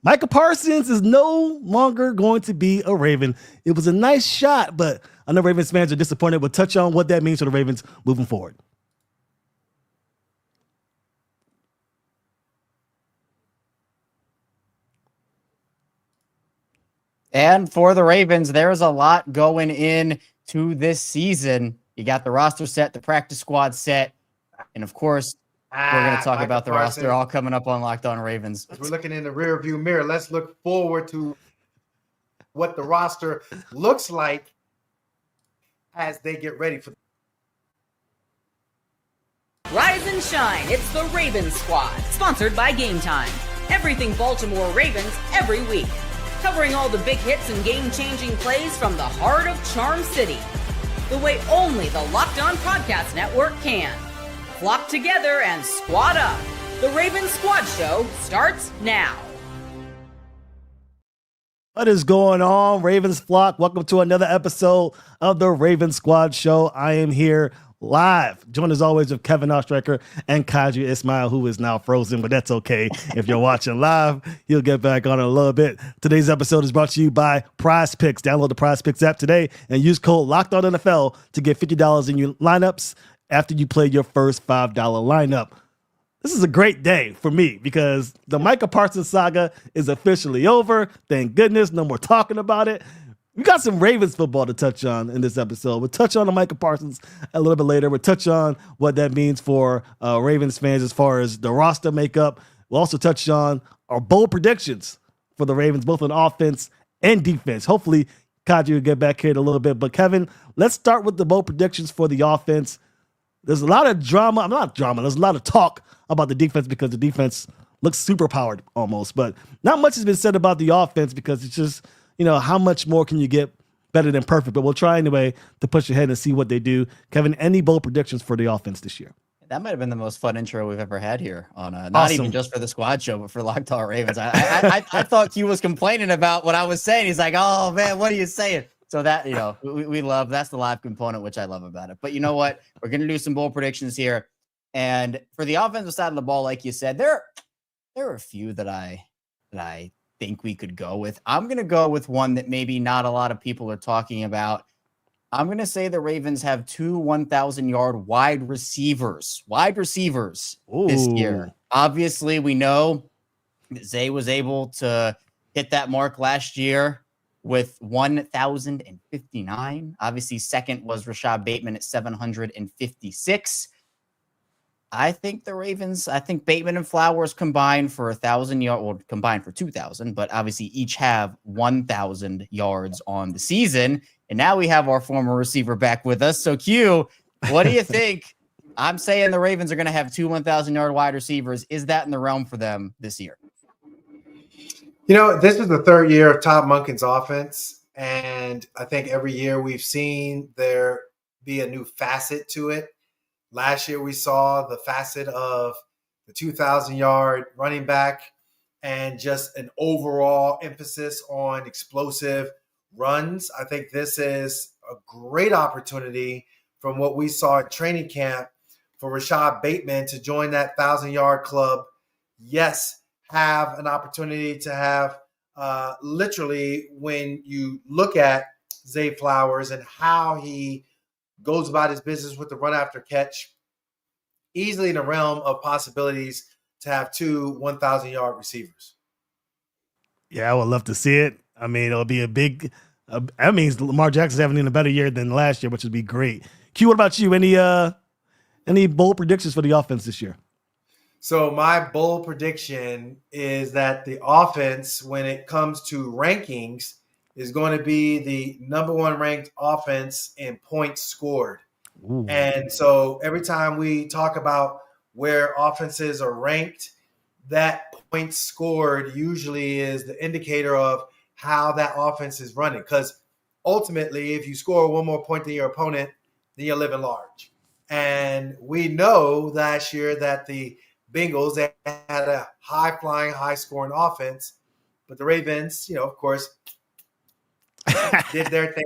Micah Parsons is no longer going to be a Raven. It was a nice shot, but I know Ravens fans are disappointed. We'll touch on what that means for the Ravens moving forward. And for the Ravens, there's a lot going into this season. You got the roster set, the practice squad set, and of course, we're going to talk about the roster all coming up on Locked On Ravens. As we're looking in the rearview mirror, let's look forward to what the roster looks like as they get ready for. Rise and shine, it's the Ravens Squad, sponsored by Gametime. Everything Baltimore Ravens every week. Covering all the big hits and game-changing plays from the heart of Charm City. The way only the Locked On Podcast Network can. Flock together and squad up. The Ravens Squad Show starts now. What is going on, Ravens flock? Welcome to another episode of the Ravens Squad Show. I am here live, joined as always with Kevin Oestreicher and Kaji Ismail, who is now frozen, but that's okay. If you're watching live, he'll get back on in a little bit. Today's episode is brought to you by Prize Picks. Download the Prize Picks app today and use code LOCKEDONNFL to get $50 in your lineups after you play your first $5 lineup. This is a great day for me because the Micah Parsons saga is officially over. Thank goodness, no more talking about it. We got some Ravens football to touch on in this episode. We'll touch on the Micah Parsons a little bit later. We'll touch on what that means for Ravens fans as far as the roster makeup. We'll also touch on our bold predictions for the Ravens, both on offense and defense. Hopefully, Kaji will get back here in a little bit. But Kevin, let's start with the bold predictions for the offense. There's a lot of drama. Not drama. There's a lot of talk about the defense because the defense looks super powered almost. But not much has been said about the offense because it's just, how much more can you get better than perfect? But we'll try anyway to push ahead and see what they do. Kevin, any bold predictions for the offense this year? That might have been the most fun intro we've ever had here on not even just for the squad show, but for Locked On Ravens. I thought Q was complaining about what I was saying. He's like, oh man, what are you saying? So that, we love, that's the live component, which I love about it. But you know what? We're going to do some bold predictions here. And for the offensive side of the ball, like you said, there are a few that I think we could go with. I'm going to go with one that maybe not a lot of people are talking about. I'm going to say the Ravens have two 1,000-yard wide receivers this year. Obviously, we know that Zay was able to hit that mark last year with 1,059. Obviously, second was Rashod Bateman at 756. I think Bateman and Flowers combined for 1,000 yards, or combined for 2,000, but obviously each have 1,000 yards on the season. And now we have our former receiver back with us. So Q, what do you think? I'm saying the Ravens are going to have two 1,000-yard wide receivers. Is that in the realm for them this year? This is the third year of Todd Monken's offense, and I think every year we've seen there be a new facet to it. Last year we saw the facet of the 2,000-yard running back and just an overall emphasis on explosive runs. I think this is a great opportunity from what we saw at training camp for Rashod Bateman to join that 1,000-yard club. Yes, have an opportunity to have literally when you look at Zay Flowers and how he goes about his business with the run after catch, easily in the realm of possibilities to have two 1,000-yard receivers. Yeah, I would love to see it. I mean, it'll be a big that means Lamar Jackson's having a better year than last year, which would be great. Q, what about you? Any bold predictions for the offense this year? So my bold prediction is that the offense, when it comes to rankings, is going to be the number one ranked offense in points scored. Ooh. And so every time we talk about where offenses are ranked, that points scored usually is the indicator of how that offense is running. Because ultimately, if you score one more point than your opponent, then you're living large. And we know last year that the Bengals, they had a high-flying, high-scoring offense. But the Ravens, of course, did their thing.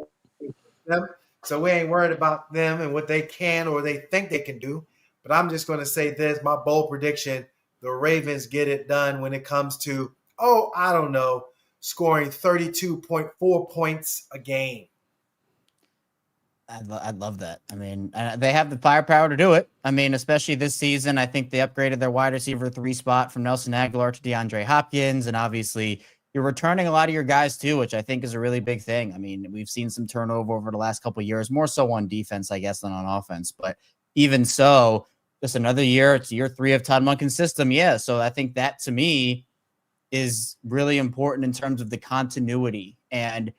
So we ain't worried about them and what they can or they think they can do. But I'm just going to say this, my bold prediction, the Ravens get it done when it comes to I don't know, scoring 32.4 points a game. I'd love that. I mean, they have the firepower to do it. I mean, especially this season, I think they upgraded their wide receiver 3 spot from Nelson Aguilar to DeAndre Hopkins. And obviously, you're returning a lot of your guys too, which I think is a really big thing. I mean, we've seen some turnover over the last couple of years, more so on defense, I guess, than on offense. But even so, just another year. It's year 3 of Todd Monken's system. Yeah. So I think that to me is really important in terms of the continuity and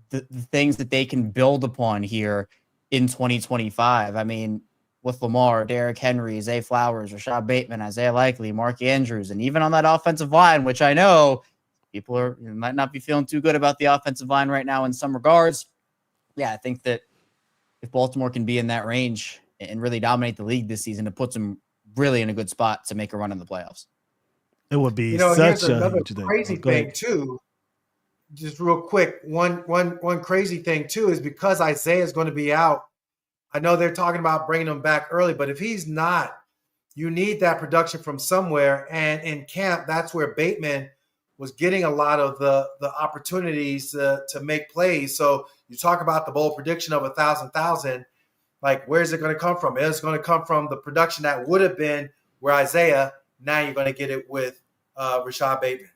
the things that they can build upon here in 2025. I mean, with Lamar, Derrick Henry, Zay Flowers, Rashod Bateman, Isaiah Likely, Mark Andrews, and even on that offensive line, which I know people might not be feeling too good about the offensive line right now in some regards. Yeah, I think that if Baltimore can be in that range and really dominate the league this season, it puts them really in a good spot to make a run in the playoffs. It would be here's such another a crazy thing too. Just real quick, one crazy thing too is because Isaiah is going to be out. I know they're talking about bringing him back early, but if he's not, you need that production from somewhere. And in camp, that's where Bateman was getting a lot of the opportunities to make plays. So you talk about the bold prediction of 1,000. Like, where's it going to come from? It's going to come from the production that would have been where Isaiah. Now you're going to get it with Rashod Bateman.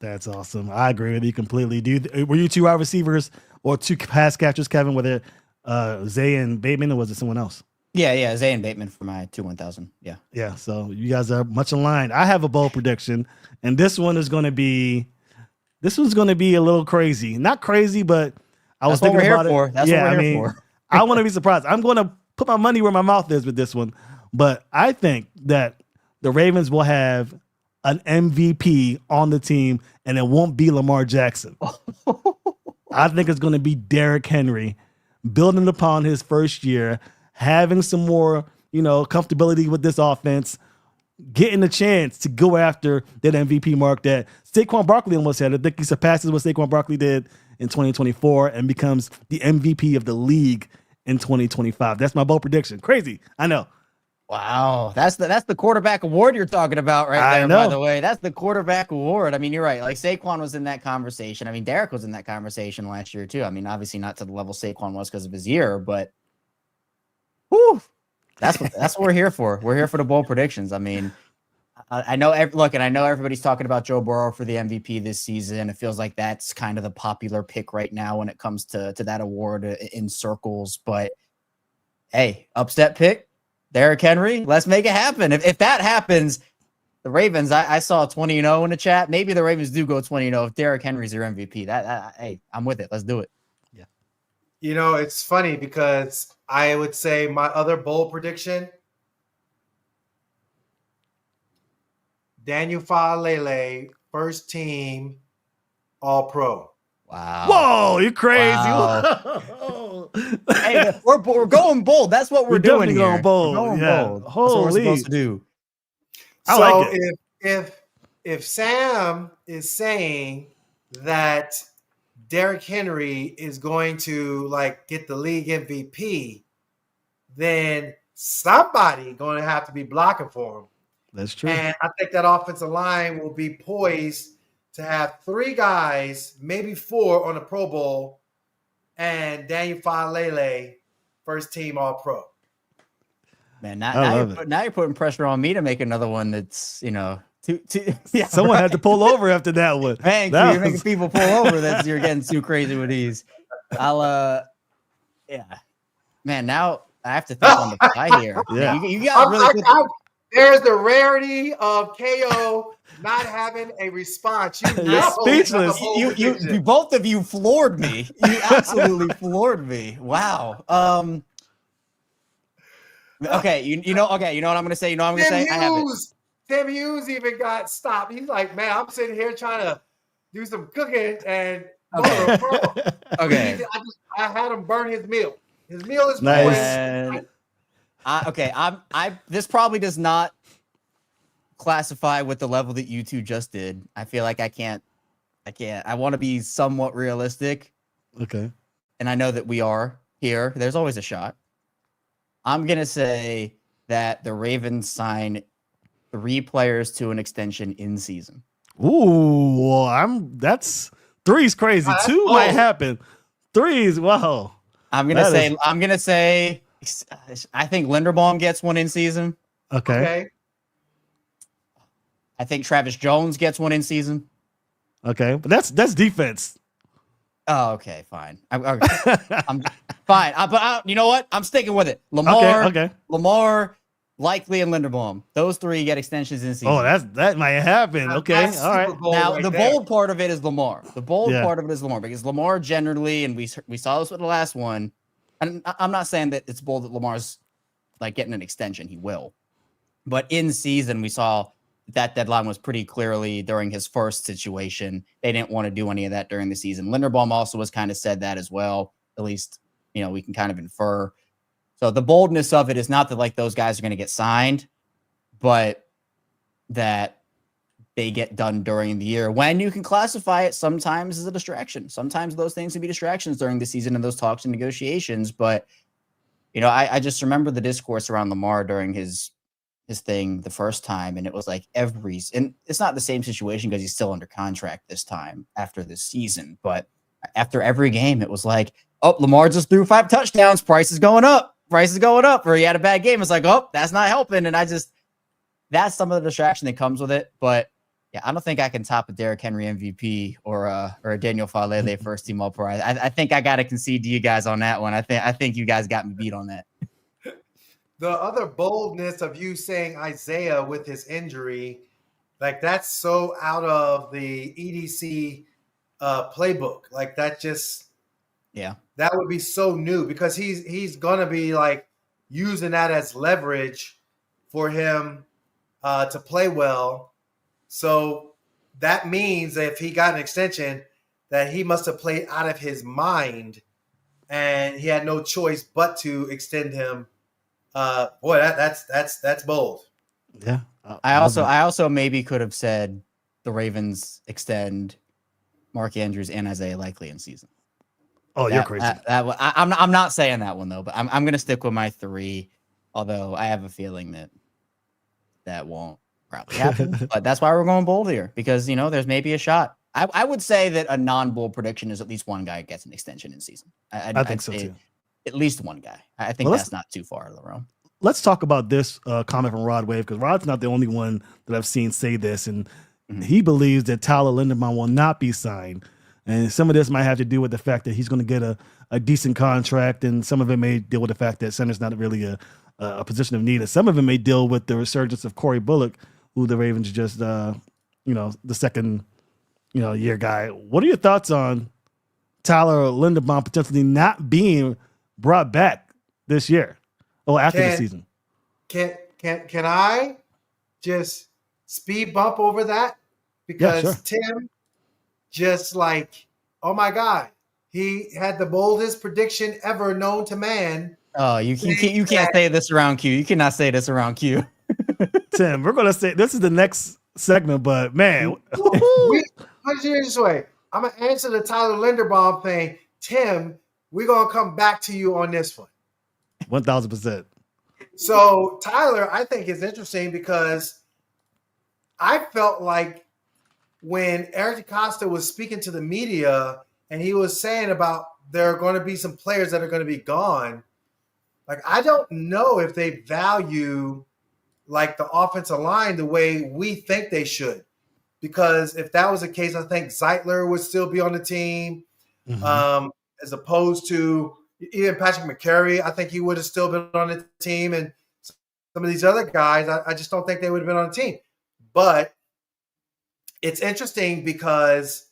That's awesome. I agree with you completely. Were you 2 wide receivers or 2 pass catchers, Kevin? Were it Zay and Bateman, or was it someone else? Yeah, Zay and Bateman for my 1,000. Yeah. So you guys are much aligned. I have a bold prediction, and this one's going to be a little crazy. Not crazy, but I was thinking about it. That's what we're here for. I want to be surprised. I'm going to put my money where my mouth is with this one, but I think that the Ravens will have an MVP on the team, and it won't be Lamar Jackson. I think it's going to be Derrick Henry, building upon his first year, having some more, comfortability with this offense, getting a chance to go after that MVP mark that Saquon Barkley almost had. I think he surpasses what Saquon Barkley did in 2024 and becomes the MVP of the league in 2025. That's my bold prediction. Crazy, I know. Wow, that's the quarterback award you're talking about right there, by the way. That's the quarterback award. I mean, you're right. Like, Saquon was in that conversation. I mean, Derrick was in that conversation last year, too. I mean, obviously not to the level Saquon was because of his year, but whew, that's what we're here for. We're here for the bold predictions. I mean, I know everybody's talking about Joe Burrow for the MVP this season. It feels like that's kind of the popular pick right now when it comes to that award in circles. But, hey, upset pick. Derrick Henry, let's make it happen. If that happens, the Ravens, I saw 20-0 in the chat. Maybe the Ravens do go 20-0 if Derrick Henry's your MVP. Hey, I'm with it. Let's do it. Yeah. It's funny because I would say my other bold prediction, Daniel Falele, first team All-Pro. Wow. Whoa, you're crazy. Wow. Hey, we're going bold. That's what we're doing here. Going bold. We're going bold. That's Holy. what we're supposed to do. I like it. If Sam is saying that Derrick Henry is going to get the league MVP, then somebody going to have to be blocking for him. That's true. And I think that offensive line will be poised to have 3 guys, maybe 4 on the Pro Bowl, and Daniel Falele, first team All-Pro. Man, now you're putting pressure on me to make another one that's, yeah. Someone had to pull over after that one. Thank you. You're making people pull over. You're getting too crazy with these. Yeah. Man, now I have to think on the fly here. Yeah. You got really there's the rarity of KO not having a response. You're speechless. You both of you floored me. You absolutely floored me. Wow. Okay, you know what I'm gonna say. I have it. Tim Hughes even got stopped. He's like, man, I'm sitting here trying to do some cooking and okay. I had him burn his meal. His meal is nice. This probably does not classify with the level that you two just did. I feel like I can't. I want to be somewhat realistic. Okay. And I know that we are here. There's always a shot. I'm going to say that the Ravens sign 3 players to an extension in season. Ooh, that's three's crazy. Two might happen. Threes, wow. I'm gonna say I think Linderbaum gets one in season. Okay. I think Travis Jones gets one in season. Okay, but that's defense. Oh, okay, fine. I'm fine. But you know what? I'm sticking with it. Lamar, likely, and Linderbaum. Those three get extensions in season. Oh, that might happen. Okay, all right. Now the bold part of it is Lamar. The bold part of it is Lamar because Lamar generally, and we saw this with the last one. And I'm not saying that it's bold that Lamar's like getting an extension. He will, but in season we saw that deadline was pretty clearly during his first situation. They didn't want to do any of that during the season. Linderbaum also was kind of said that as well. At least, we can kind of infer. So the boldness of it is not that like those guys are going to get signed, but that they get done during the year when you can classify it sometimes as a distraction. Sometimes those things can be distractions during the season and those talks and negotiations. But, I just remember the discourse around Lamar during his thing the first time, and it was like and it's not the same situation because he's still under contract this time after this season, but after every game it was like, oh, Lamar just threw 5 touchdowns, price is going up, or he had a bad game. It's like, oh, that's not helping. And that's some of the distraction that comes with it. But yeah, I don't think I can top a Derrick Henry MVP or a Daniel Falele first team all pro. I think I got to concede to you guys on that one. I think you guys got me beat on that. The other boldness of you saying Isaiah with his injury, like that's so out of the EDC playbook. Like that that would be so new because he's gonna be like using that as leverage for him to play well. So that means that if he got an extension, that he must have played out of his mind, and he had no choice but to extend him. Boy, that's bold. Yeah. I also maybe could have said the Ravens extend Mark Andrews and Isaiah Likely in season. Oh, you're crazy. I'm not saying that one though, but I'm gonna stick with my 3. Although I have a feeling that won't probably happen. But that's why we're going bold here because there's maybe a shot. I would say that a non-bold prediction is at least one guy gets an extension in season. I think so too. At least one guy. I think that's not too far out of the realm. Let's talk about this comment from Rod Wave because Rod's not the only one that I've seen say this, and he believes that Tyler Linderbaum will not be signed. And some of this might have to do with the fact that he's going to get a decent contract, and some of it may deal with the fact that center's not really a position of need, and some of it may deal with the resurgence of Corey Bullock, who the Ravens just, the second, year guy. What are your thoughts on Tyler Linderbaum potentially not being brought back this year or after the season? Can I just speed bump over that? Because Tim just like, oh my God, he had the boldest prediction ever known to man. Oh, you can't say this around Q. You cannot say this around Q. Tim, we're gonna say this is the next segment, but man, put it this way. I'm gonna answer the Tyler Linderbaum thing. Tim, we're gonna come back to you on this one. 1,000%. So Tyler, I think is interesting because I felt like when Eric DeCosta was speaking to the media and he was saying about there are going to be some players that are going to be gone. Like, I don't know if they value like the offensive line the way we think they should. Because if that was the case, I think Zeitler would still be on the team. As opposed to even Patrick McCary, I think he would have still been on the team. And some of these other guys, I just don't think they would have been on the team. But it's interesting because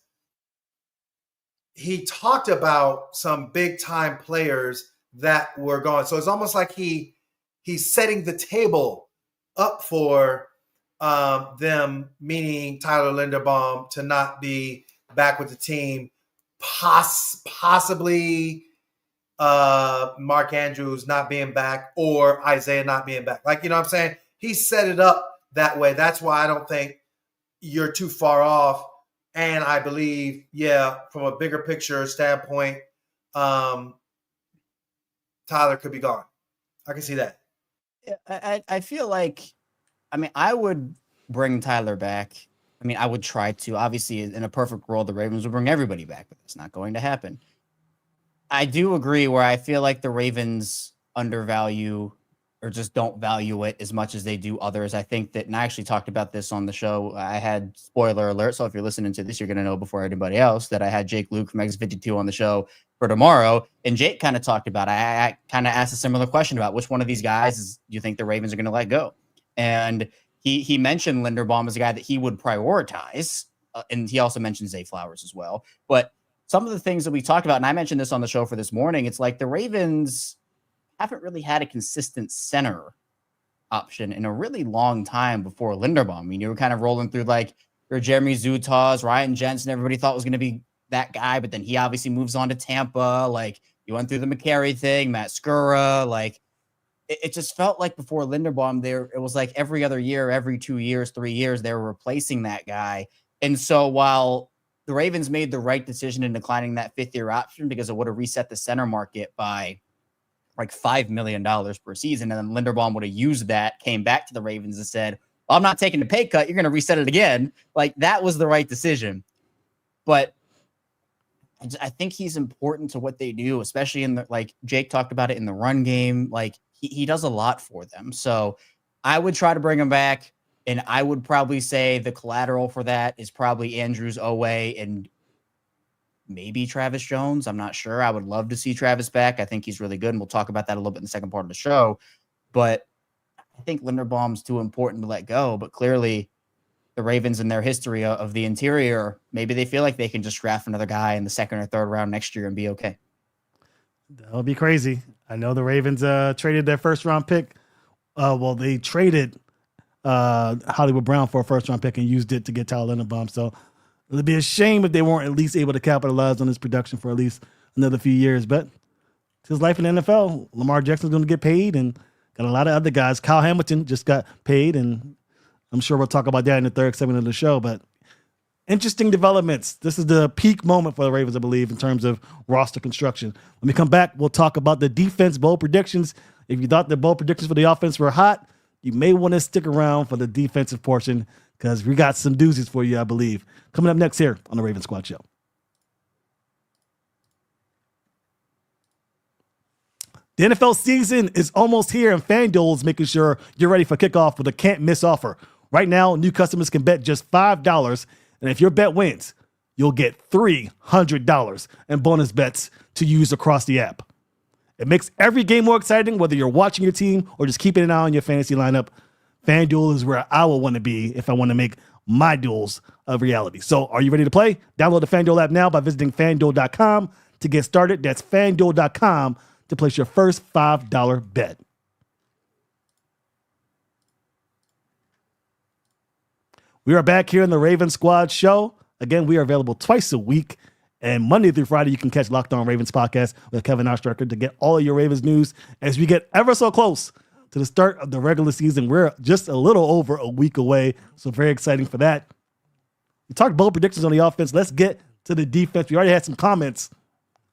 he talked about some big-time players that were gone. So it's almost like he's setting the table up for them, meaning Tyler Linderbaum, to not be back with the team. Possibly Mark Andrews not being back or Isaiah not being back. Like, you know what I'm saying? He set it up that way. That's why I don't think you're too far off. And I believe, from a bigger picture standpoint, Tyler could be gone. I can see that. I feel like, I would bring Tyler back I mean, I would try to. Obviously, in a perfect world, the Ravens would bring everybody back, but it's not going to happen. I do agree where I feel like the Ravens undervalue or just don't value it as much as they do others. I think that, and I actually talked about this on the show. I had spoiler alert. So if you're listening to this, you're going to know before anybody else that I had Jake Luke from X52 on the show for tomorrow. And Jake kind of talked about, I kind of asked a similar question about which one of these guys do you think the Ravens are going to let go? And he mentioned Linderbaum as a guy that he would prioritize. And he also mentioned Zay Flowers as well. But some of the things that we talked about, and I mentioned this on the show for this morning, it's like the Ravens haven't really had a consistent center option in a really long time before Linderbaum. I mean, you were kind of rolling through like your Jeremy Zutaws, Ryan Jensen, everybody thought was going to be that guy, but then he obviously moves on to Tampa. Like you went through the McCary thing, Matt Skura, like it just felt like before Linderbaum there, it was like every other year, every 2 years, 3 years, they were replacing that guy. And so while the Ravens made the right decision in declining that 5th-year option because it would have reset the center market by like $5 million per season. And then Linderbaum would have used that, came back to the Ravens and said, well, I'm not taking the pay cut. You're going to reset it again. Like that was the right decision. But I think he's important to what they do, especially in the, like Jake talked about it in the run game. Like he does a lot for them. So I would try to bring him back. And I would probably say the collateral for that is probably Andrews, Owe, and maybe Travis Jones. I'm not sure. I would love to see Travis back. I think he's really good, and we'll talk about that a little bit in the second part of the show. But I think Linderbaum's too important to let go. But clearly, the Ravens in their history of the interior, maybe they feel like they can just draft another guy in the 2nd or 3rd round next year and be okay. That would be crazy. I know the Ravens traded their 1st-round pick. They traded Hollywood Brown for a 1st-round pick and used it to get Tyler Linderbaum. So it'd be a shame if they weren't at least able to capitalize on his production for at least another few years. But it's his life in the NFL. Lamar Jackson's going to get paid, and got a lot of other guys. Kyle Hamilton just got paid, and I'm sure we'll talk about that in the 3rd segment of the show. But interesting developments. This is the peak moment for the Ravens, I believe, in terms of roster construction. When we come back, we'll talk about the defense bold predictions. If you thought the bold predictions for the offense were hot, you may want to stick around for the defensive portion because we got some doozies for you, I believe. Coming up next here on the Ravens Squad Show. The NFL season is almost here, and FanDuel is making sure you're ready for kickoff with a can't-miss offer. Right now, new customers can bet just $5, and if your bet wins, you'll get $300 in bonus bets to use across the app. It makes every game more exciting, whether you're watching your team or just keeping an eye on your fantasy lineup. FanDuel is where I will want to be if I want to make my duels a reality. So are you ready to play? Download the FanDuel app now by visiting FanDuel.com to get started. That's FanDuel.com to place your first $5 bet. We are back here in the Ravens Squad Show. Again, we are available twice a week. And Monday through Friday, you can catch Locked On Ravens podcast with Kevin Oestreicher to get all of your Ravens news as we get ever so close to the start of the regular season. We're just a little over a week away, so very exciting for that. We talked bold predictions on the offense. Let's get to the defense. We already had some comments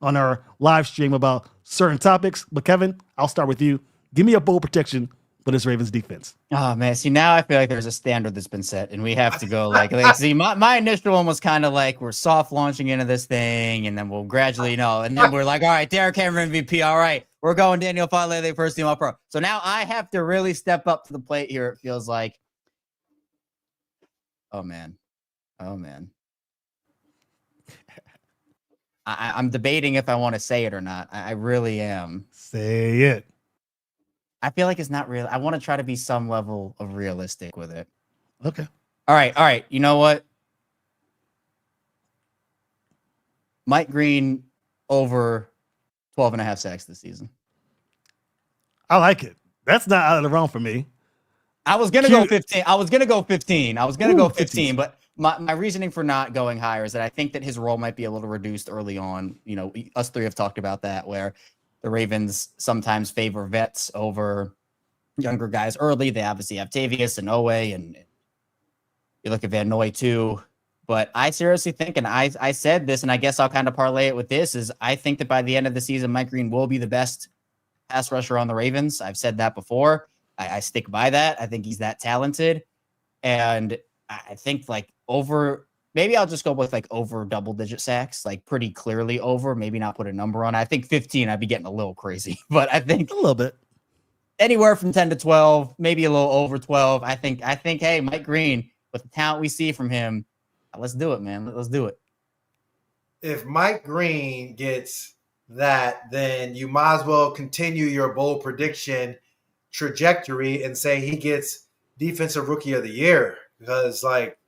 on our live stream about certain topics, but Kevin, I'll start with you. Give me a bold prediction for this Ravens defense. Oh man, see now I feel like there's a standard that's been set, and we have to go like see my initial one was kind of like we're soft launching into this thing, and then we'll gradually and then we're like, all right, Derrick Henry MVP, all right, we're going Daniel Falele first team All-Pro. So now I have to really step up to the plate here. It feels like, oh man, I'm debating if I want to say it or not. I really am. Say it. I feel like it's not real. I want to try to be some level of realistic with it. Okay. All right. You know what? Mike Green over 12.5 sacks this season. I like it. That's not out of the realm for me. I was going to go 15. I was going to go 15, but my reasoning for not going higher is that I think that his role might be a little reduced early on. You know, us three have talked about that, where the Ravens sometimes favor vets over younger guys early. They obviously have Tavius and Owe, and you look at Van Noy too. But I seriously think, and I said this, and I guess I'll kind of parlay it with this, is I think that by the end of the season, Mike Green will be the best pass rusher on the Ravens. I've said that before. I stick by that. I think he's that talented. And I think like over. Maybe I'll just go with like over double-digit sacks, like pretty clearly over. Maybe not put a number on. I think 15. I'd be getting a little crazy, but I think a little bit. Anywhere from 10 to 12, maybe a little over 12. I think. Hey, Mike Green, with the talent we see from him, let's do it, man. Let's do it. If Mike Green gets that, then you might as well continue your bold prediction trajectory and say he gets Defensive Rookie of the Year, because like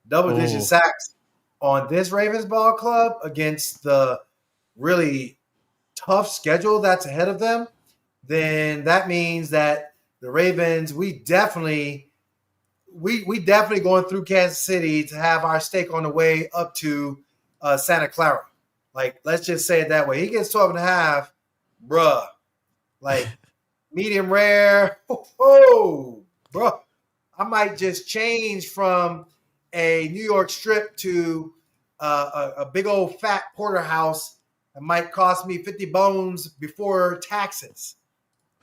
double-digit sacks on this Ravens ball club against the really tough schedule that's ahead of them, then that means that the Ravens, we definitely going through Kansas City to have our steak on the way up to Santa Clara. Like, let's just say it that way. He gets 12.5, bruh. Like, medium rare. Oh, bruh. I might just change from a New York strip to a big old fat porterhouse. It might cost me 50 bones before taxes.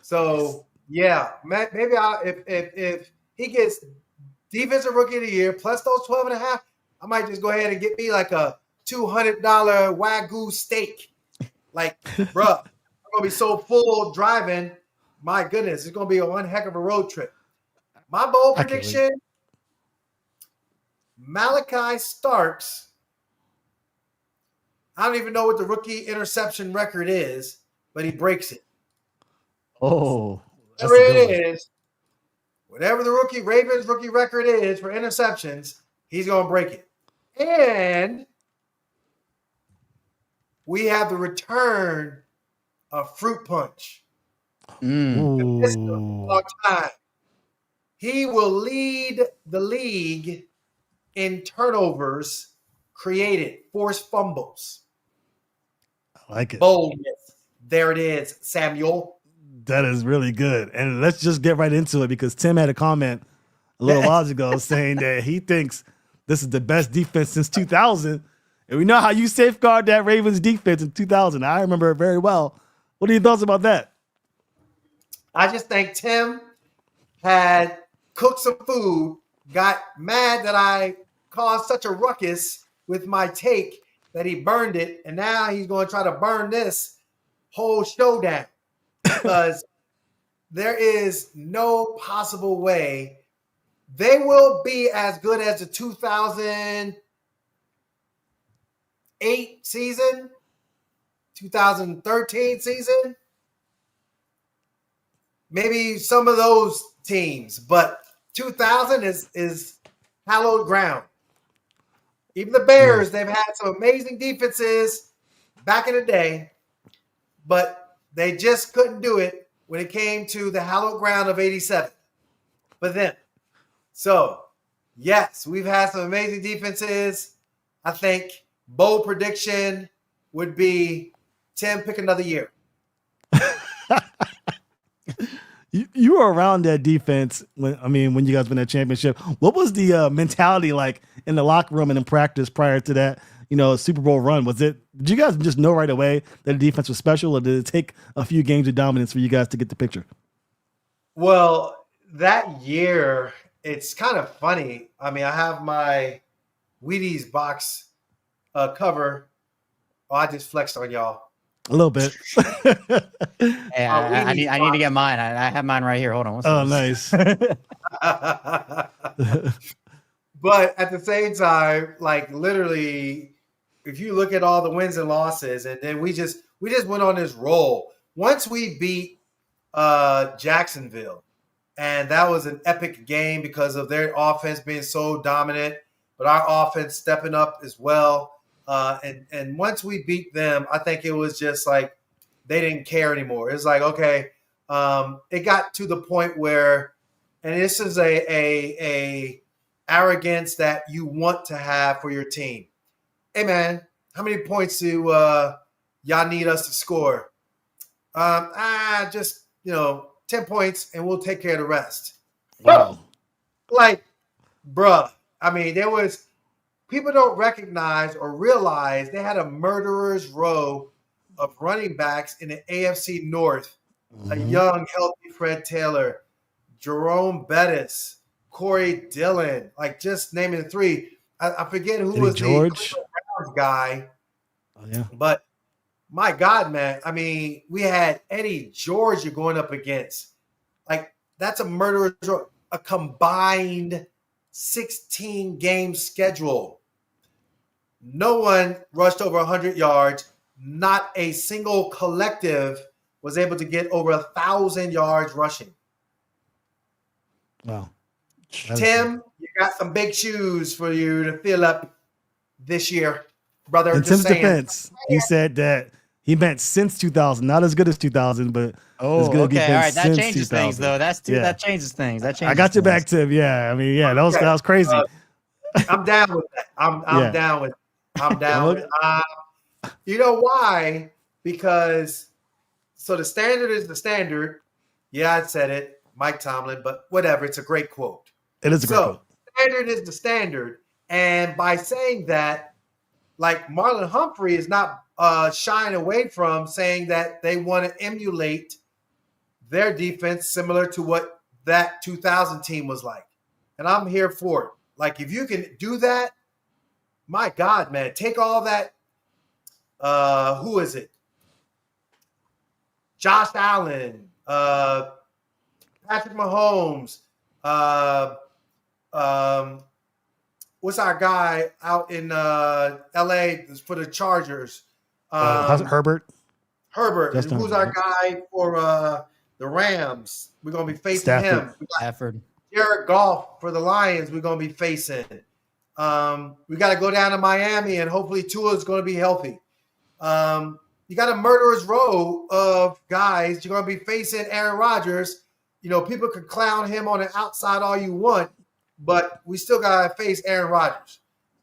So, yeah, maybe if he gets Defensive Rookie of the Year plus those 12.5, I might just go ahead and get me like a $200 Wagyu steak. Like, bruh, I'm going to be so full driving. My goodness, it's going to be one heck of a road trip. My bold prediction, Malachi Starks. I don't even know what the rookie interception record is, but he breaks it. Oh, whatever it is, whatever the Ravens rookie record is for interceptions, he's going to break it. And we have the return of Fruit Punch. This is a long time. He will lead the league in turnovers created, forced fumbles. I like it. Boldness. There it is, Samuel. That is really good. And let's just get right into it, because Tim had a comment a little while ago saying that he thinks this is the best defense since 2000. And we know how you safeguard that Ravens defense in 2000. I remember it very well. What are your thoughts about that? I just think Tim had cooked some food, got mad that I caused such a ruckus with my take that he burned it, and now he's going to try to burn this whole show down, because there is no possible way they will be as good as the 2008 season, 2013 season. Maybe some of those teams, but 2000 is hallowed ground. Even the Bears, they've had some amazing defenses back in the day, but they just couldn't do it when it came to the hallowed ground of 87 for them. So, yes, we've had some amazing defenses. I think bold prediction would be Tim, pick another year. You were around that defense when you guys won that championship. What was the mentality like in the locker room and in practice prior to that, Super Bowl run? Did you guys just know right away that the defense was special, or did it take a few games of dominance for you guys to get the picture? Well, that year, it's kind of funny. I mean, I have my Wheaties box cover. Oh, I just flexed on y'all. A little bit. Hey, I need to get mine. I have mine right here. Hold on. Oh, nice. But at the same time, like literally, if you look at all the wins and losses, and then we just went on this roll. Once we beat Jacksonville, and that was an epic game because of their offense being so dominant, but our offense stepping up as well. And once we beat them, I think it was just like they didn't care anymore. It's like, okay, it got to the point where, and this is a arrogance that you want to have for your team. Hey, man, how many points do y'all need us to score? Just 10 points, and we'll take care of the rest. Wow. Like, bruh, I mean, there was – people don't recognize or realize they had a murderer's row of running backs in the AFC North. A young, healthy Fred Taylor, Jerome Bettis, Corey Dillon, like just naming the three. I forget who Eddie was George? the Browns guy. Oh, yeah. But my God, man, I mean, we had Eddie George you're going up against. Like, that's a murderer's row, a combined 16-game schedule. No one rushed over 100 yards. Not a single collective was able to get over 1,000 yards rushing. Wow. Tim, you got some big shoes for you to fill up this year, brother. In Just Tim's saying. defense, he said that he meant since 2000, not as good as 2000, but Oh, as good okay. as All right. That since changes 2000. things, though. That changes things. That changes I got you things. back, Tim. Yeah, I mean, yeah, that was crazy. I'm down with that. I'm down with it. I'm down with it. You know why? Because so the standard is the standard. Yeah, I said it, Mike Tomlin, but whatever. It's a great quote. It is a great quote. Standard is the standard. And by saying that, like Marlon Humphrey is not shying away from saying that they want to emulate their defense similar to what that 2000 team was like. And I'm here for it. Like, if you can do that, my God, man, take all that. Who is it? Josh Allen, Patrick Mahomes, what's our guy out in LA for the Chargers? Herbert. Herbert. Justin Who's Herbert. our guy for the Rams? We're going to be facing Stafford. him. Stafford. Derrick Goff for the Lions, we're going to be facing. We got to go down to Miami, and hopefully Tua is going to be healthy. You got a murderer's row of guys. You're going to be facing Aaron Rodgers. You know, people can clown him on the outside all you want, but we still got to face Aaron Rodgers.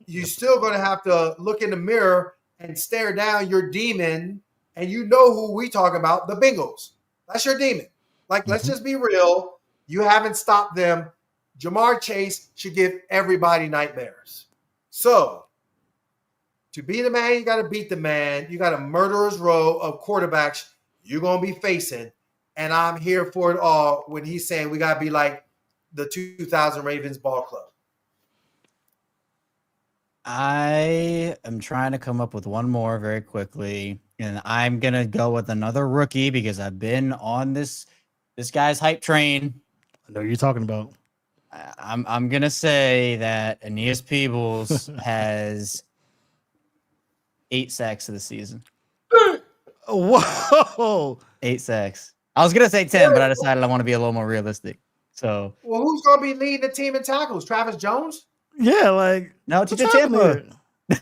You're still going to have to look in the mirror and stare down your demon, and you know who we talk about, the Bengals. That's your demon. Like, let's just be real. You haven't stopped them. Jamar Chase should give everybody nightmares. So, to be the man, you got to beat the man. You got a murderer's row of quarterbacks you're going to be facing. And I'm here for it all when he's saying we got to be like the 2000 Ravens ball club. I am trying to come up with one more very quickly. And I'm going to go with another rookie because I've been on this guy's hype train. I know who you're talking about. I'm gonna say that Aeneas Peebles has 8 sacks of the season. Whoa! 8 sacks. I was gonna say 10, but I decided I want to be a little more realistic. So, well, who's going to be leading the team in tackles? Travis Jones? Yeah, like no, what's to happening Tampa. here?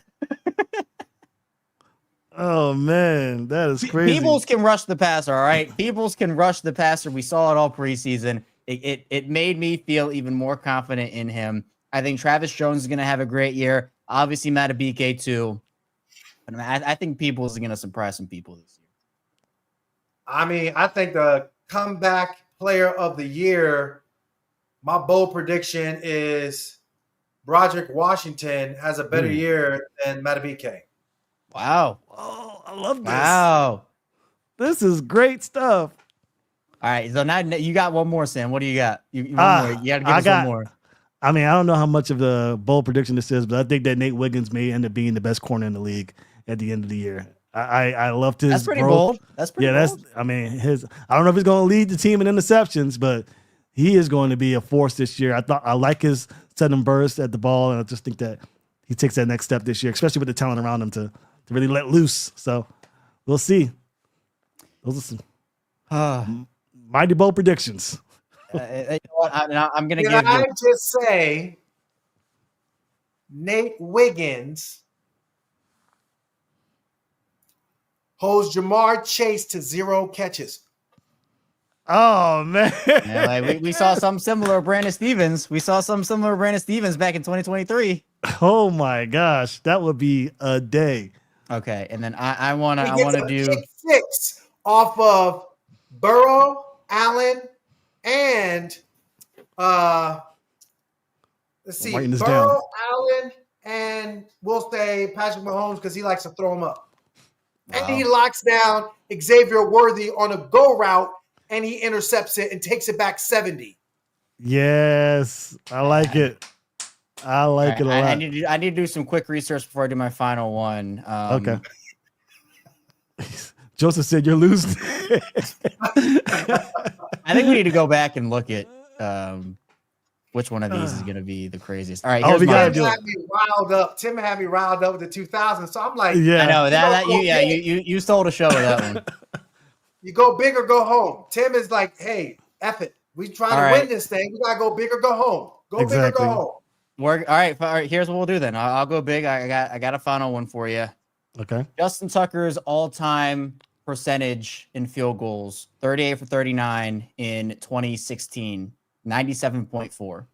Oh man, that is crazy. Peebles can rush the passer. All right, Peebles can rush the passer. We saw it all preseason. It made me feel even more confident in him. I think Travis Jones is going to have a great year. Obviously, Matabike too. But I think Peebles is going to surprise some people this year. I mean, I think the comeback player of the year, my bold prediction is Broderick Washington has a better year than Matabike. Wow. Oh, I love this. Wow. This is great stuff. All right, so now you got one more, Sam. What do you got? You got to give us one more. I mean, I don't know how much of the bold prediction this is, but I think that Nate Wiggins may end up being the best corner in the league at the end of the year. I loved his. That's pretty growth. bold. That's pretty bold. I mean, I don't know if he's going to lead the team in interceptions, but he is going to be a force this year. I like his sudden burst at the ball, and I just think that he takes that next step this year, especially with the talent around him to really let loose. So we'll see. Those are some mighty bold predictions. You know what? I'm going to give Can I you. just say Nate Wiggins holds Jamar Chase to 0 catches. Oh man! Yeah, like we saw some similar Brandon Stevens. We saw some similar Brandon Stevens back in 2023. Oh my gosh, that would be a day. Okay, and then I want to do pick 6 off of Burrow, Allen, and let's see, writing this Burrow, down. Allen, and we'll say Patrick Mahomes because he likes to throw him up. Wow. And he locks down Xavier Worthy on a go route, and he intercepts it and takes it back 70. Yes, I like it. I like it a lot. I need to do some quick research before I do my final one. Okay. Joseph said you're losing. I think we need to go back and look at which one of these is going to be the craziest. All right, here's Tim had me riled up. Tim had me riled up with the 2000. So I'm like, yeah, I know you stole the show with that one. You go big or go home. Tim is like, hey, F it. We try to win this thing. We gotta go big or go home. Go big or go home. All right. Here's what we'll do then. I'll go big. I got a final one for you. Okay. Justin Tucker's all-time percentage in field goals: 38 for 39 in 2016, 97.4.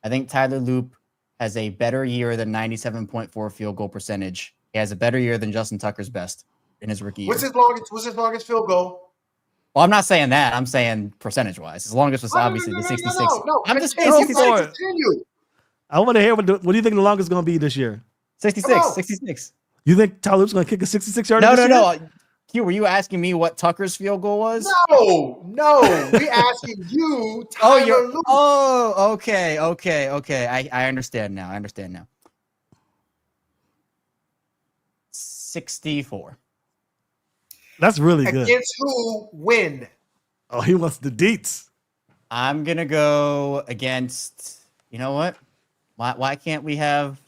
I think Tyler Loop has a better year than 97.4 field goal percentage. He has a better year than Justin Tucker's best in his rookie year. What's his longest field goal? Well, I'm not saying that. I'm saying percentage-wise. His longest was obviously the 66. No. I'm just saying 66. I want to hear what do you think the longest is going to be this year? 66. You think Tyler Loop's going to kick a 66-yarder? No. Q, were you asking me what Tucker's field goal was? No. We asking you, Tyler Loop. Okay. I understand now. 64. That's really good. Against who win? Oh, he wants the deets. I'm going to go against, you know what? Why can't we have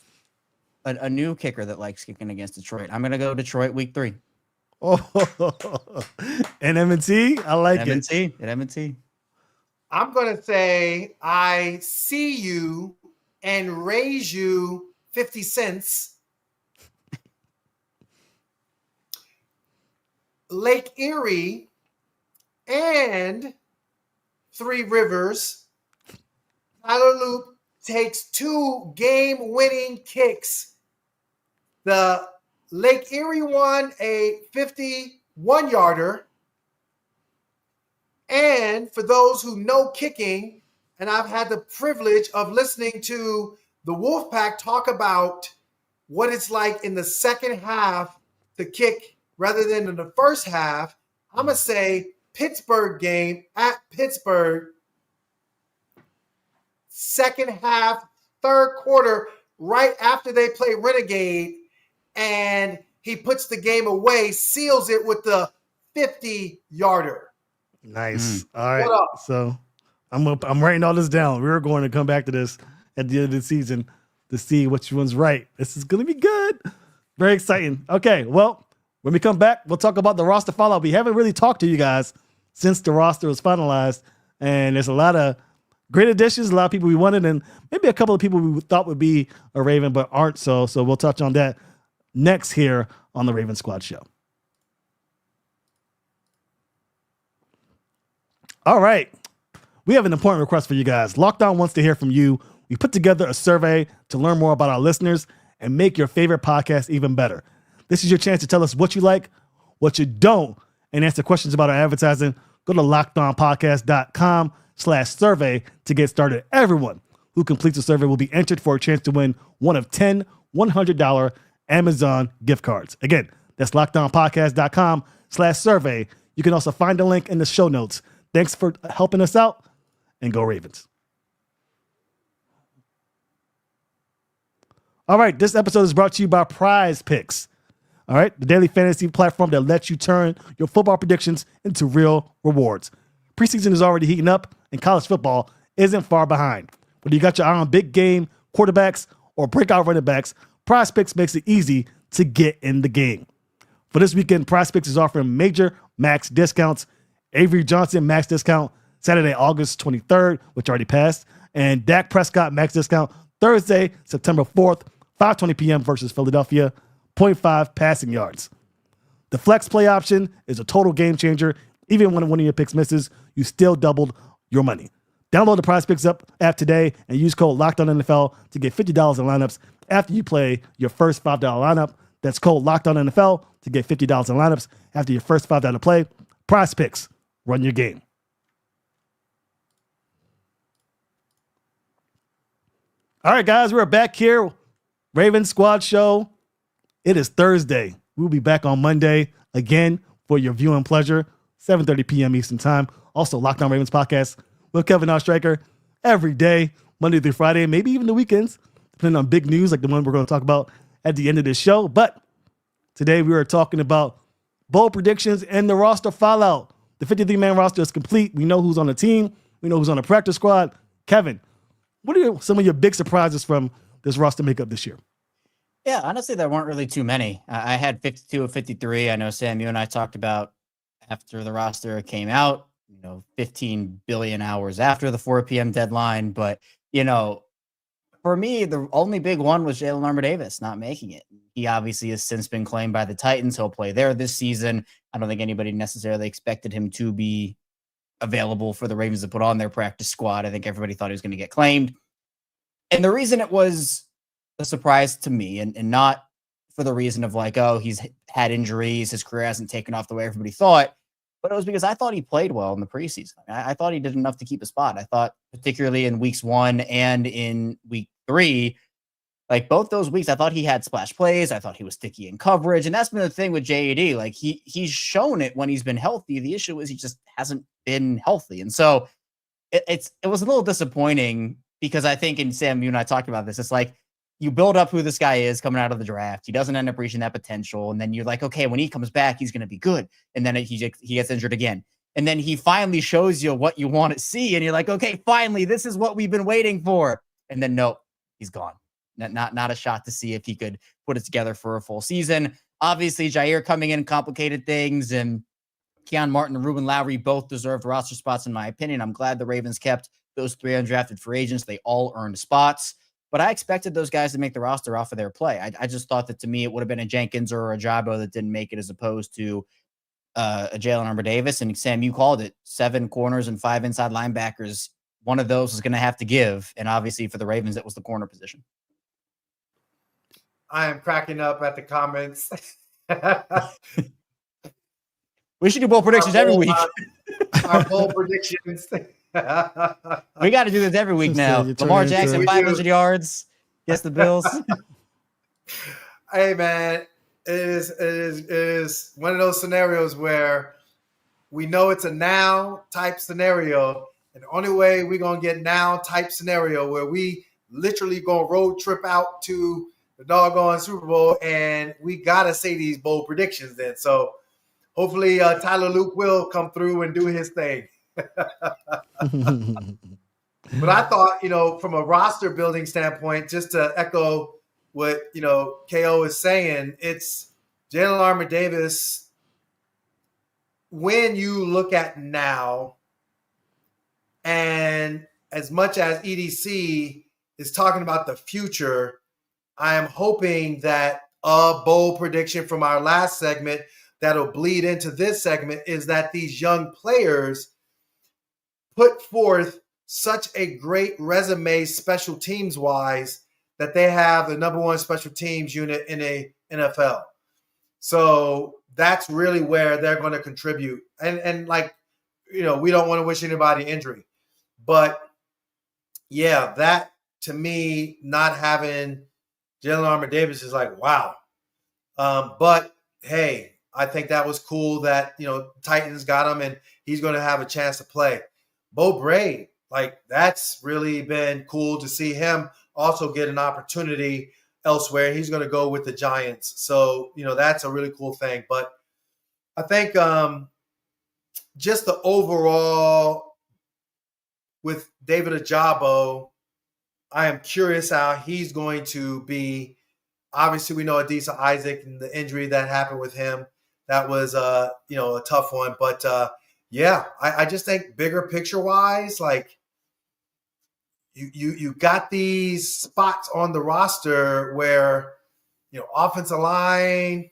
a new kicker that likes kicking against Detroit? I'm going to go Detroit week 3. Oh, and M&T? I like it. M&T. I'm going to say I see you and raise you 50 cents. Lake Erie and Three Rivers. Tyler Loop takes 2 game-winning kicks. The Lake Erie one, a 51-yarder. And for those who know kicking, and I've had the privilege of listening to the Wolfpack talk about what it's like in the second half to kick rather than in the first half, I'm going to say Pittsburgh game at Pittsburgh, second half, third quarter, right after they play Renegade, and he puts the game away, seals it with the 50-yarder. Nice. All right. So I'm writing all this down. We're going to come back to this at the end of the season to see which one's right. This is going to be good. Very exciting. Okay. Well, when we come back, we'll talk about the roster fallout. We haven't really talked to you guys since the roster was finalized, and there's a lot of great additions, a lot of people we wanted, and maybe a couple of people we thought would be a Raven but aren't. So we'll touch on that next here on the Raven Squad Show. All right. We have an important request for you guys. Locked On wants to hear from you. We put together a survey to learn more about our listeners and make your favorite podcast even better. This is your chance to tell us what you like, what you don't, and answer questions about our advertising. Go to lockedonpodcast.com/survey to get started. Everyone who completes the survey will be entered for a chance to win one of 10 $100 Amazon gift cards. Again, that's lockedonpodcast.com/survey. You can also find the link in the show notes. Thanks for helping us out, and go Ravens. All right, this episode is brought to you by Prize Picks. All right, the daily fantasy platform that lets you turn your football predictions into real rewards. Preseason is already heating up, and college football isn't far behind. Whether you got your eye on big game quarterbacks or breakout running backs, Prize Picks makes it easy to get in the game. For this weekend, Prize Picks is offering major max discounts. Avery Johnson max discount Saturday, August 23rd, which already passed, and Dak Prescott max discount Thursday, September 4th, 5:20 p.m. versus Philadelphia, 0.5 passing yards. The flex play option is a total game changer. Even when one of your picks misses, you still doubled your money. Download the Prize Picks app today and use code LOCKEDONNFL to get $50 in lineups after you play your first $5 lineup. That's code LOCKEDONNFL to get $50 in lineups after your first $5 play. Prize Picks. Run your game. All right, guys, we're back here. Raven Squad Show. It is Thursday. We'll be back on Monday again for your viewing pleasure, 7:30 p.m. Eastern Time. Also, Locked On Ravens podcast with Kevin Oestreicher every day, Monday through Friday, maybe even the weekends, depending on big news like the one we're going to talk about at the end of this show. But today we are talking about bowl predictions and the roster fallout. The 53-man roster is complete. We know who's on the team. We know who's on the practice squad. Kevin, what are some of your big surprises from this roster makeup this year? Yeah, honestly, there weren't really too many. I had 52 of 53. I know, Sam, you and I talked about after the roster came out, 15 billion hours after the 4 p.m. deadline. But, for me, the only big one was Lamar Davis not making it. He obviously has since been claimed by the Titans. He'll play there this season. I don't think anybody necessarily expected him to be available for the Ravens to put on their practice squad. I think everybody thought he was going to get claimed. And the reason it was a surprise to me, and not for the reason of like, oh, he's had injuries, his career hasn't taken off the way everybody thought, but it was because I thought he played well in the preseason. I thought he did enough to keep a spot. I thought particularly in weeks 1 and in week 3, like both those weeks, I thought he had splash plays. I thought he was sticky in coverage. And that's been the thing with JAD. Like he's shown it when he's been healthy. The issue is he just hasn't been healthy. And so it was a little disappointing because I think, and Sam, you and I talked about this, it's like, you build up who this guy is coming out of the draft. He doesn't end up reaching that potential. And then you're like, okay, when he comes back, he's going to be good. And then he gets injured again. And then he finally shows you what you want to see. And you're like, okay, finally, this is what we've been waiting for. And then, nope, he's gone. Not a shot to see if he could put it together for a full season. Obviously, Jaire coming in complicated things. And Keon Martin and Ruben Lowry both deserved roster spots, in my opinion. I'm glad the Ravens kept those 3 undrafted free agents. They all earned spots. But I expected those guys to make the roster off of their play. I just thought that, to me, it would have been a Jenkins or a Jabo that didn't make it, as opposed to a Lamar Davis. And Sam, you called it, 7 corners and 5 inside linebackers. One of those is going to have to give. And obviously for the Ravens, it was the corner position. I am cracking up at the comments. We should do bowl predictions every week. Our bowl predictions. We got to do this every week now. Lamar Jackson, 500 yards. Yes, the Bills. Hey, man, it is one of those scenarios where we know it's a now type scenario. And the only way we're going to get now type scenario where we literally going to road trip out to the doggone Super Bowl, and we got to say these bold predictions then. So hopefully Tyler Luke will come through and do his thing. But I thought, from a roster building standpoint, just to echo what, KO is saying, it's Lamar Davis. When you look at now, and as much as EDC is talking about the future, I am hoping that a bold prediction from our last segment that'll bleed into this segment is that these young players put forth such a great resume special teams wise that they have the number 1 special teams unit in a NFL. So that's really where they're going to contribute. And we don't want to wish anybody injury, but yeah, that to me, not having Lamar Davis is like, wow. But hey, I think that was cool that, Titans got him and he's going to have a chance to play. Bo Braid, that's really been cool to see him also get an opportunity elsewhere. He's going to go with the Giants. So, that's a really cool thing. But I think just the overall with David Ojabo, I am curious how he's going to be. Obviously, we know Adisa Isaac and the injury that happened with him. That was, a tough one. But, yeah, I just think bigger picture-wise, you got these spots on the roster where, offensive line,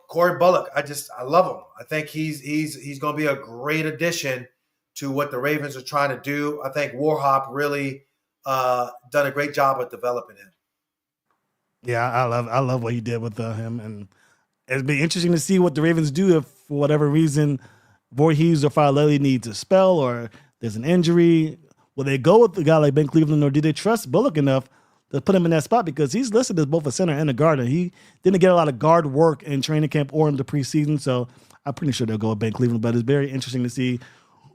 Corey Bullock, I love him. I think he's going to be a great addition to what the Ravens are trying to do. I think Warhop really done a great job of developing him. Yeah, I love what he did with him, and it'd be interesting to see what the Ravens do if, for whatever reason, Voorhees or Farlelli needs a spell or there's an injury. Will they go with a guy like Ben Cleveland, or do they trust Bullock enough to put him in that spot? Because he's listed as both a center and a guard, and he didn't get a lot of guard work in training camp or in the preseason, so I'm pretty sure they'll go with Ben Cleveland. But it's very interesting to see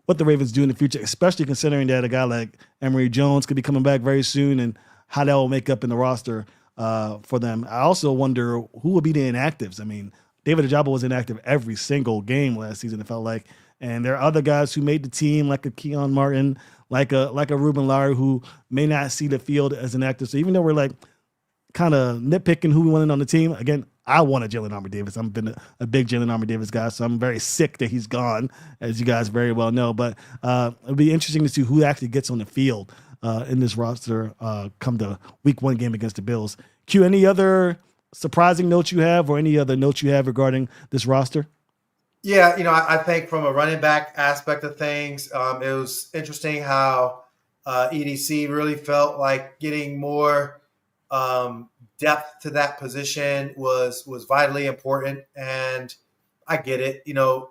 what the Ravens do in the future, especially considering that a guy like Emory Jones could be coming back very soon, and how that will make up in the roster for them. I also wonder who will be the inactives. I mean, David Ojabo was inactive every single game last season, it felt like. And there are other guys who made the team, like a Keon Martin, like a Ruben Lowry, who may not see the field as an active. So even though we're like kind of nitpicking who we wanted on the team, again, I wanted Jalen Armour Davis. I've been a big Jalen Armour Davis guy, so I'm very sick that he's gone, as you guys very well know. But it'll be interesting to see who actually gets on the field in this roster come the week 1 game against the Bills. Q, any other surprising notes you have, or any other notes you have regarding this roster? Yeah, I think from a running back aspect of things, it was interesting how EDC really felt like getting more depth to that position was vitally important. And I get it.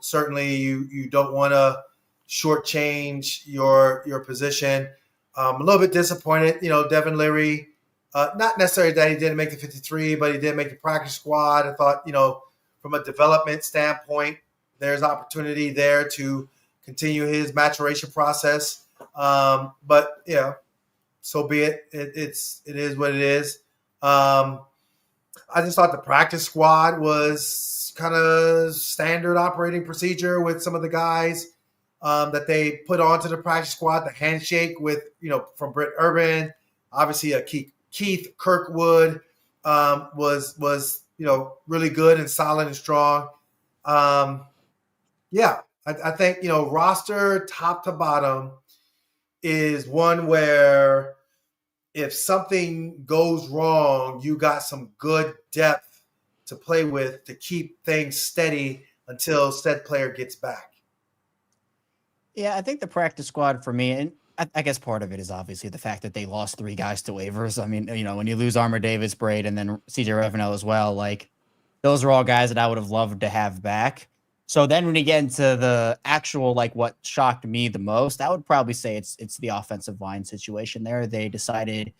Certainly you don't want to shortchange your position. A little bit disappointed, Devin Leary, not necessarily that he didn't make the 53, but he did make the practice squad. I thought, from a development standpoint, there's opportunity there to continue his maturation process. But so be it. It is what it is. I just thought the practice squad was kind of standard operating procedure with some of the guys that they put onto the practice squad. The handshake with, from Britt Urban, obviously a Keith Kirkwood was really good and solid and strong. I think, roster top to bottom is one where if something goes wrong, you got some good depth to play with to keep things steady until said player gets back. Yeah, I think the practice squad for me, and I guess part of it is obviously the fact that they lost 3 guys to waivers. I mean, when you lose Armour Davis, Braid, and then CJ Revenell as well, like those are all guys that I would have loved to have back. So then when you get into the actual, like what shocked me the most, I would probably say it's the offensive line situation there. They decided,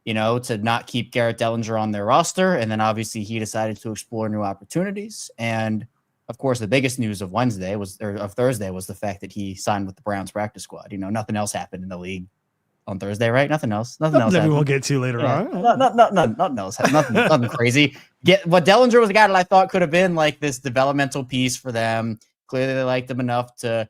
to not keep Garrett Dellinger on their roster. And then obviously he decided to explore new opportunities. And of course, the biggest news of Thursday was the fact that he signed with the Browns practice squad. Nothing else happened in the league on Thursday, right? Nothing else. Nothing else. That we won't get to later on. Nothing else. Nothing crazy. But Dellinger was a guy that I thought could have been like this developmental piece for them. Clearly, they liked him enough to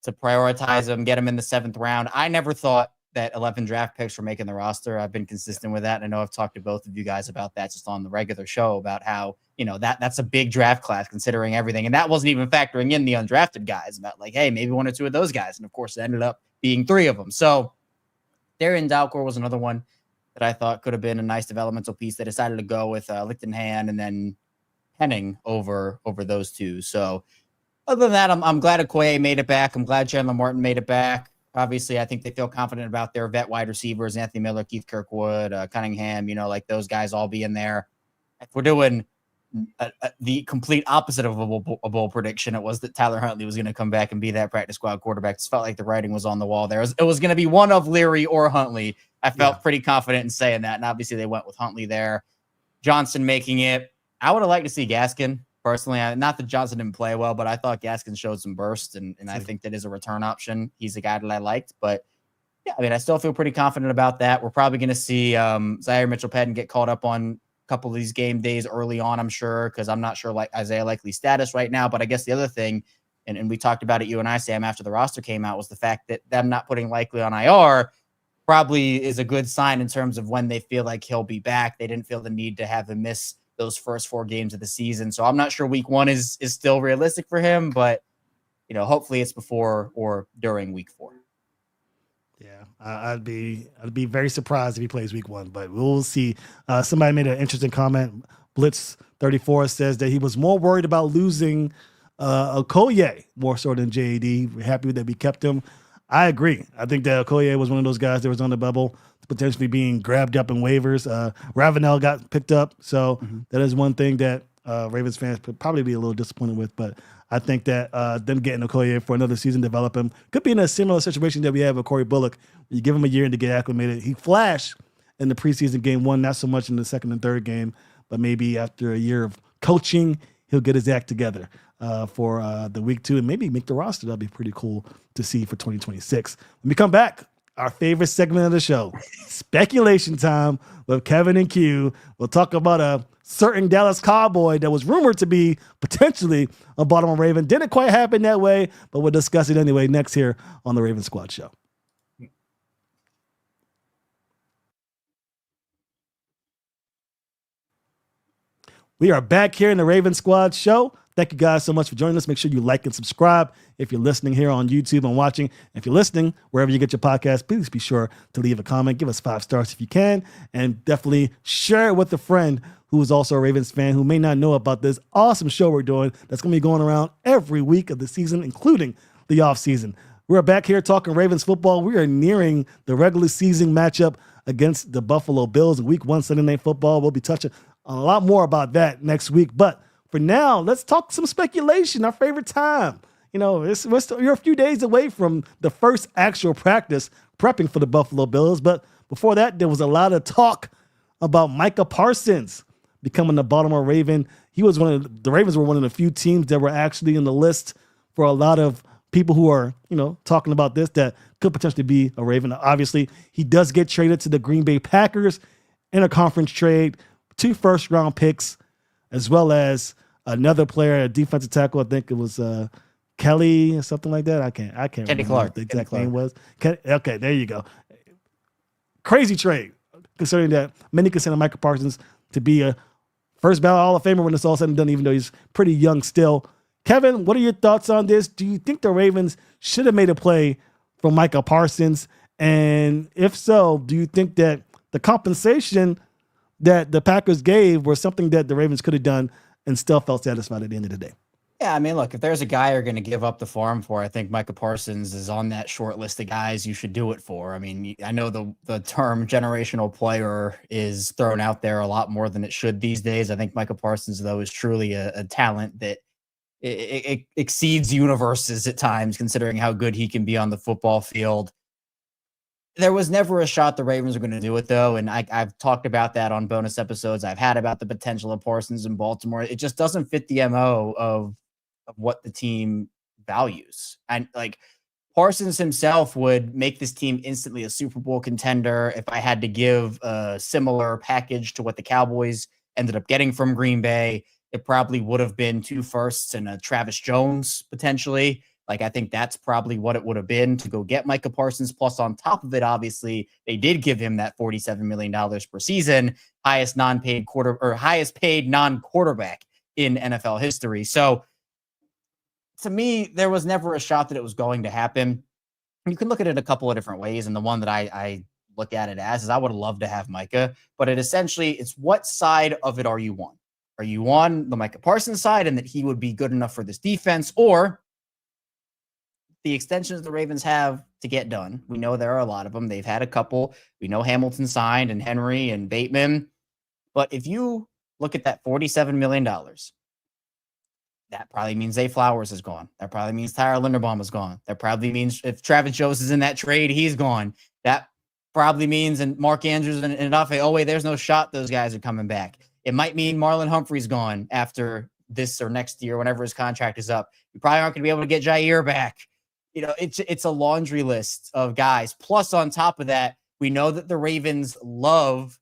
prioritize him, get him in the 7th round. I never thought that 11 draft picks were making the roster. I've been consistent with that. And I know I've talked to both of you guys about that just on the regular show about how, that's a big draft class considering everything. And that wasn't even factoring in the undrafted guys about like, hey, maybe 1 or 2 of those guys. And of course, it ended up being 3 of them. So Darian Dalcour was another one that I thought could have been a nice developmental piece. They decided to go with Lichtenhand and then Henning over those 2. So other than that, I'm glad Okoye made it back. I'm glad Chandler Martin made it back. Obviously, I think they feel confident about their vet wide receivers, Anthony Miller, Keith Kirkwood, Cunningham, like those guys all being there. If we're doing the complete opposite of a bowl prediction, it was that Tyler Huntley was going to come back and be that practice squad quarterback. It felt like the writing was on the wall there. It was going to be one of Leary or Huntley. I felt pretty confident in saying that, and obviously they went with Huntley there. Johnson making it. I would have liked to see Gaskin, personally. Not that Johnson didn't play well, but I thought Gaskin showed some burst, and I think that is a return option. He's a guy that I liked, but yeah, I mean, I still feel pretty confident about that. We're probably going to see Zaire Mitchell-Patton get caught up on a couple of these game days early on, I'm sure, because I'm not sure like Isaiah Likely's status right now. But I guess the other thing, and we talked about it, you and I, Sam, after the roster came out, was the fact that them not putting Likely on IR probably is a good sign in terms of when they feel like he'll be back. They didn't feel the need to have him miss those first 4 games of the season. So I'm not sure week 1 is still realistic for him, but hopefully it's before or during week 4. Yeah, I'd be very surprised if he plays week 1, but we'll see. Somebody made an interesting comment. Blitz34 says that he was more worried about losing Okoye more so than JAD. We're happy that we kept him. I agree. I think that Okoye was one of those guys that was on the bubble, potentially being grabbed up in waivers. Ravenel got picked up, so that is one thing that Ravens fans could probably be a little disappointed with. But I think that them getting Okoye for another season, develop him, could be in a similar situation that we have with Corey Bullock. You give him a year to get acclimated. He flashed in the preseason game 1, not so much in the second and third game, but maybe after a year of coaching, he'll get his act together. for the week 2 and maybe make the roster. That'd be pretty cool to see for 2026. When we come back, our favorite segment of the show, speculation time with Kevin and Q. We'll talk about a certain Dallas Cowboy that was rumored to be potentially a Baltimore Raven. Didn't quite happen that way, but we'll discuss it anyway next here on the Raven Squad Show. We are back here in the Raven Squad Show. Thank you guys so much for joining us. Make sure you like and subscribe if you're listening here on YouTube and watching. If you're listening wherever you get your podcast, please be sure to leave a comment. Give us 5 stars if you can, and definitely share it with a friend who is also a Ravens fan who may not know about this awesome show we're doing that's going to be going around every week of the season, including the off season. We're back here talking Ravens football. We are nearing the regular season matchup against the Buffalo Bills in Week 1 Sunday Night Football. We'll be touching on a lot more about that next week, but for now, let's talk some speculation, our favorite time. You know, you're a few days away from the first actual practice prepping for the Buffalo Bills. But before that, there was a lot of talk about Micah Parsons becoming the Baltimore Raven. The Ravens were one of the few teams that were actually in the list for a lot of people who are, talking about this that could potentially be a Raven. Obviously, he does get traded to the Green Bay Packers in a conference trade, 2 first-round picks, as well as another player, a defensive tackle. I think it was Kelly or something like that. I can't remember what the exact name was. Okay, there you go. Crazy trade, considering that many consider Micah Parsons to be a first ballot Hall of Famer when it's all said and done, even though he's pretty young still. Kevin, what are your thoughts on this? Do you think the Ravens should have made a play for Micah Parsons? And if so, do you think that the compensation that the Packers gave was something that the Ravens could have done and still felt satisfied at the end of the day? Yeah, I mean, look, if there's a guy you're going to give up the farm for, I think Micah Parsons is on that short list of guys you should do it for. I mean, I know the term generational player is thrown out there a lot more than it should these days. I think Micah Parsons, though, is truly a talent that it exceeds universes at times, considering how good he can be on the football field. There was never a shot the Ravens were going to do it, though, and I've talked about that on bonus episodes I've had about the potential of Parsons in Baltimore. It just doesn't fit the MO of what the team values. And like Parsons himself would make this team instantly a Super Bowl contender. If I had to give a similar package to what the Cowboys ended up getting from Green Bay, it probably would have been 2 firsts and a Travis Jones potentially. Like, I think that's probably what it would have been to go get Micah Parsons. Plus, on top of it, obviously, they did give him that $47 million per season, highest paid non-quarterback in NFL history. So, to me, there was never a shot that it was going to happen. You can look at it a couple of different ways, and the one that I look at it as is I would love to have Micah, but it's what side of it are you on? Are you on the Micah Parsons side and that he would be good enough for this defense, or the extensions the Ravens have to get done? We know there are a lot of them. They've had a couple. We know Hamilton signed and Henry and Bateman. But if you look at that $47 million, that probably means Zay Flowers is gone. That probably means Tyler Linderbaum is gone. That probably means if Travis Jones is in that trade, he's gone. That probably means, and Mark Andrews and Afe, oh wait, there's no shot those guys are coming back. It might mean Marlon Humphrey's gone after this or next year, whenever his contract is up. You probably aren't going to be able to get Jaire back. It's a laundry list of guys. Plus, on top of that, we know that the Ravens love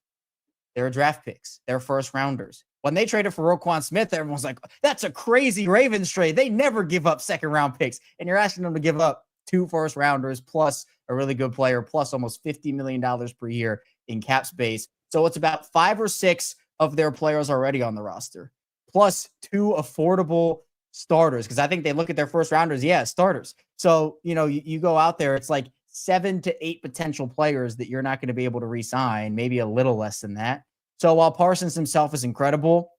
their draft picks, their first rounders. When they traded for Roquan Smith, everyone's like, that's a crazy Ravens trade. They never give up second round picks. And you're asking them to give up 2 first rounders plus a really good player, plus almost $50 million per year in cap space. So it's about 5 or 6 of their players already on the roster, plus 2 affordable starters. Because I think they look at their first rounders, starters. So, you go out there, it's like 7 to 8 potential players that you're not going to be able to re-sign, maybe a little less than that. So while Parsons himself is incredible,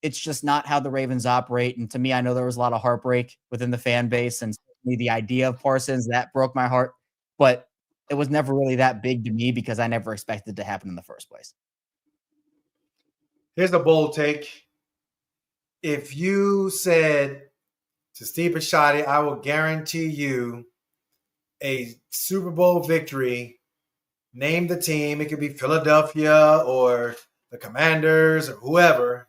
it's just not how the Ravens operate. And to me, I know there was a lot of heartbreak within the fan base, and the idea of Parsons, that broke my heart. But it was never really that big to me because I never expected it to happen in the first place. Here's the bold take. If you said to Steve Bisciotti, I will guarantee you a Super Bowl victory, name the team. It could be Philadelphia or the Commanders or whoever.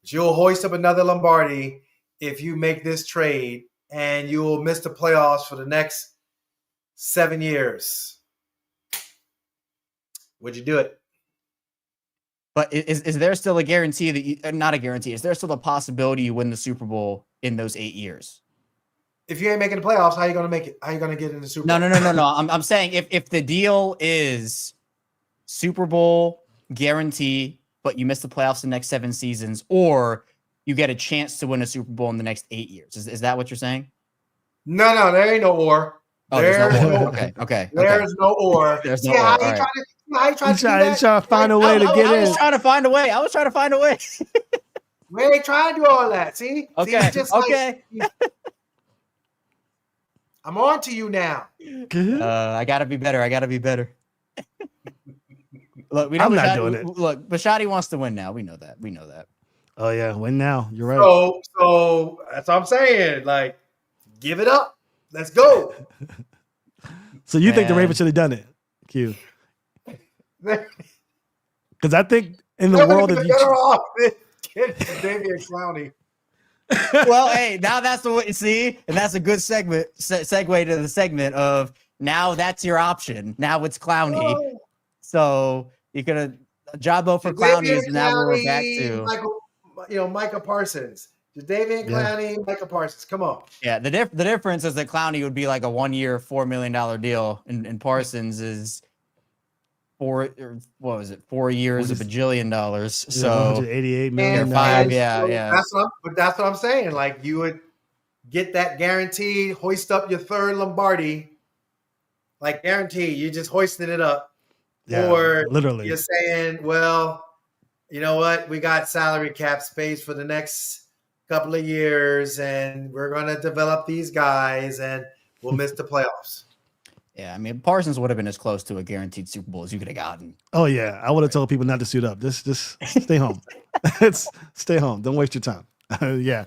But you'll hoist up another Lombardi if you make this trade and you will miss the playoffs for the next 7 years. Would you do it? But is there still a guarantee that you, not a guarantee, is there still a possibility you win the Super Bowl in those 8 years? If you ain't making the playoffs, how are you going to make it? How are you going to get in the Super Bowl? No. I'm saying if the deal is Super Bowl guarantee, but you miss the playoffs the next 7 seasons, or you get a chance to win a Super Bowl in the next 8 years. Is that what you're saying? No, there ain't no or. Oh, there's no or. Okay. There's no or. There's no or. All right. He's trying to find a way to get in. I was trying to find a way. We ain't trying to do all that. See? Okay. See, just okay. I'm on to you now. I gotta be better. Look, I'm not doing it. Look, Bashadi wants to win now. We know that. Oh yeah, win now. You're right. So that's what I'm saying. Like, give it up. Let's go. So you think the Ravens should have done it, Q? Because I think in the world of David Clowney. Well, hey, now that's the way. See, and that's a good segue to the segment of now. That's your option. Now it's Clowney. Oh. So you could have Jabo for Clowney is now we're back to Micah Parsons. David Clowney, Micah Parsons. Come on. Yeah, the difference is that Clowney would be like a 1-year, $4 million deal, and Parsons is 4 years, $1 bajillion. So $188 million. 5, yeah. That's what I'm saying. Like, you would get that guaranteed, hoist up your third Lombardi, like guaranteed. You're just hoisting it up, or literally you're saying, well, you know what? We got salary cap space for the next couple of years, and we're going to develop these guys, and we'll miss the playoffs. Yeah, I mean, Parsons would have been as close to a guaranteed Super Bowl as you could have gotten. Oh yeah, I would have told people not to suit up. Just stay home. Stay home. Don't waste your time. Yeah,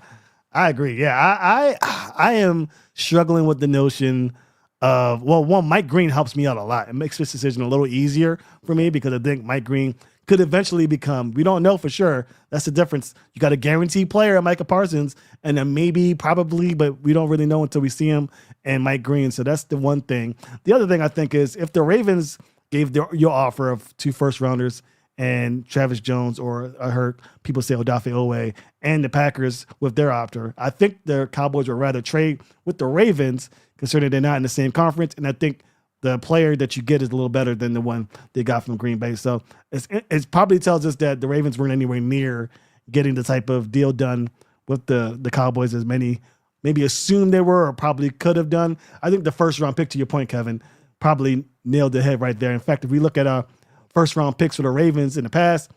I agree. Yeah, I am struggling with the notion of, well, one, Mike Green helps me out a lot. It makes this decision a little easier for me because I think Mike Green could eventually become, we don't know for sure. That's the difference. You got a guaranteed player, Micah Parsons, and then maybe, probably, but we don't really know until we see him, and Mike Green. So that's the one thing. The other thing I think is if the Ravens gave your offer of 2 first-rounders and Travis Jones, or I heard people say Odafe Owe, and the Packers with their offer, I think the Cowboys would rather trade with the Ravens, considering they're not in the same conference, and I think the player that you get is a little better than the one they got from Green Bay. So it probably tells us that the Ravens weren't anywhere near getting the type of deal done with the Cowboys as many maybe assumed they were or probably could have done. I think the first round pick, to your point, Kevin, probably nailed the head right there. In fact, if we look at our first round picks for the Ravens in the past,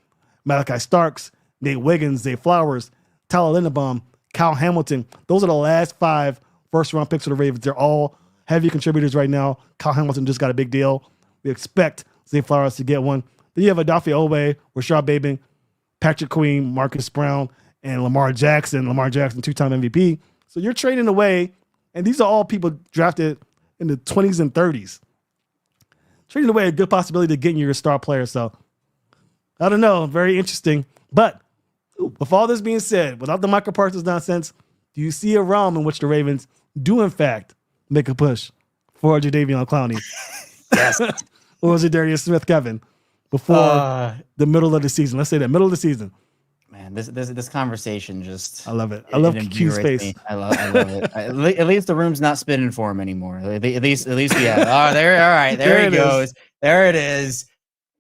Malachi Starks, Nate Wiggins, Zay Flowers, Tyler Linderbaum, Kyle Hamilton, those are the last 5 first round picks for the Ravens. They're all heavy contributors right now. Kyle Hamilton just got a big deal. We expect Zay Flowers to get one. Then you have Odafe Owe, Rashod Bateman, Patrick Queen, Marcus Brown, and Lamar Jackson. Lamar Jackson, 2-time MVP. So you're trading away, and these are all people drafted in the 20s and 30s. Trading away a good possibility to getting your star player. So I don't know. Very interesting. But with all this being said, without the Micah Parsons nonsense, do you see a realm in which the Ravens do, in fact, make a push for Jadeveon Clowney? Yes. Or was it Darius Smith, Kevin, before the middle of the season? Let's say the middle of the season. Man, this conversation just... I love it. I love Q's face. I love it. At least the room's not spinning for him anymore. At least, yeah. Oh, there. All right, there he goes. There it is.